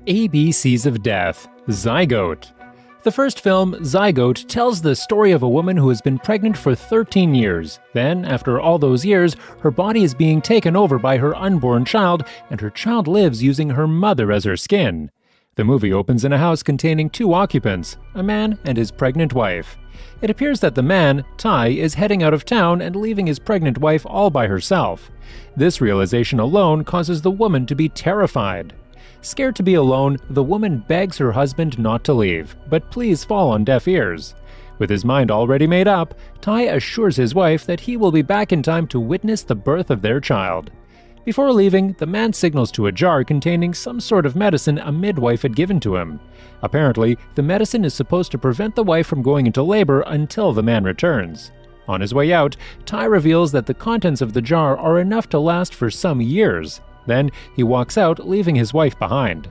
ABCs of Death, Zygote. The first film, Zygote, tells the story of a woman who has been pregnant for 13 years. Then, after all those years, her body is being taken over by her unborn child, and her child lives using her mother as her skin. The movie opens in a house containing two occupants, a man and his pregnant wife. It appears that the man, Ty, is heading out of town and leaving his pregnant wife all by herself. This realization alone causes the woman to be terrified. Scared to be alone, the woman begs her husband not to leave, but pleas fall on deaf ears. With his mind already made up, Ty assures his wife that he will be back in time to witness the birth of their child. Before leaving, the man signals to a jar containing some sort of medicine a midwife had given to him. Apparently, the medicine is supposed to prevent the wife from going into labor until the man returns. On his way out, Ty reveals that the contents of the jar are enough to last for some years. Then he walks out, leaving his wife behind.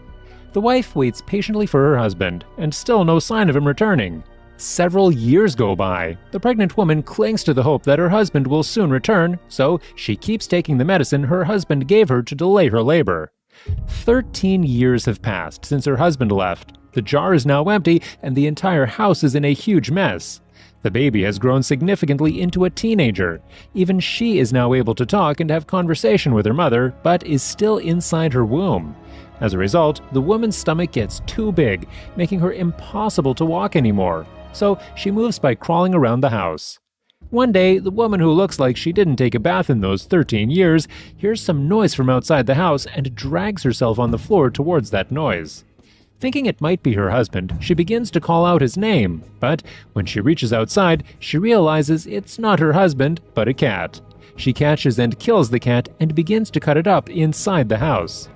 The wife waits patiently for her husband, and still no sign of him returning. Several years go by. The pregnant woman clings to the hope that her husband will soon return, so she keeps taking the medicine her husband gave her to delay her labor. 13 years have passed since her husband left. The jar is now empty, and the entire house is in a huge mess. The baby has grown significantly into a teenager. Even she is now able to talk and have conversation with her mother, but is still inside her womb. As a result, the woman's stomach gets too big, making her impossible to walk anymore. So she moves by crawling around the house. One day, the woman who looks like she didn't take a bath in those 13 years hears some noise from outside the house and drags herself on the floor towards that noise. Thinking it might be her husband, she begins to call out his name, but when she reaches outside, she realizes it's not her husband, but a cat. She catches and kills the cat and begins to cut it up inside the house.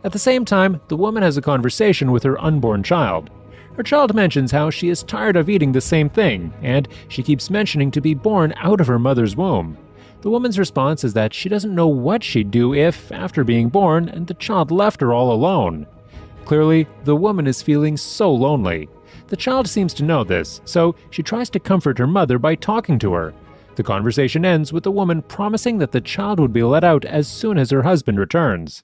At the same time, the woman has a conversation with her unborn child. Her child mentions how she is tired of eating the same thing, and she keeps mentioning to be born out of her mother's womb. The woman's response is that she doesn't know what she'd do if, after being born, and the child left her all alone. Clearly, the woman is feeling so lonely. The child seems to know this, so she tries to comfort her mother by talking to her. The conversation ends with the woman promising that the child would be let out as soon as her husband returns.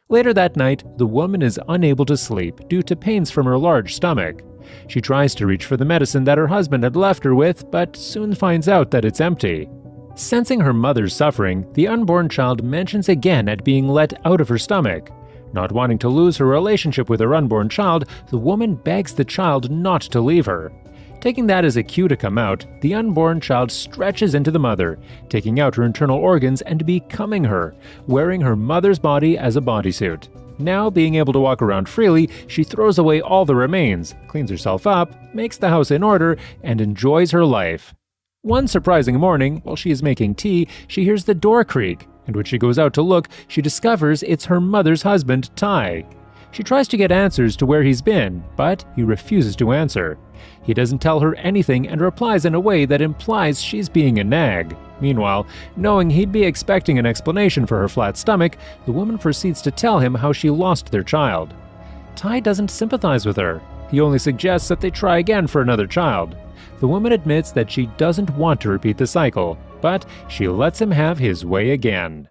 Later that night, the woman is unable to sleep due to pains from her large stomach. She tries to reach for the medicine that her husband had left her with, but soon finds out that it's empty. Sensing her mother's suffering, the unborn child mentions again at being let out of her stomach. Not wanting to lose her relationship with her unborn child, the woman begs the child not to leave her. Taking that as a cue to come out, the unborn child stretches into the mother, taking out her internal organs and becoming her, wearing her mother's body as a bodysuit. Now being able to walk around freely, she throws away all the remains, cleans herself up, makes the house in order, and enjoys her life. One surprising morning, while she is making tea, she hears the door creak, and when she goes out to look, she discovers it's her mother's husband, Ty. She tries to get answers to where he's been, but he refuses to answer. He doesn't tell her anything and replies in a way that implies she's being a nag. Meanwhile, knowing he'd be expecting an explanation for her flat stomach, the woman proceeds to tell him how she lost their child. Ty doesn't sympathize with her. He only suggests that they try again for another child. The woman admits that she doesn't want to repeat the cycle, but she lets him have his way again.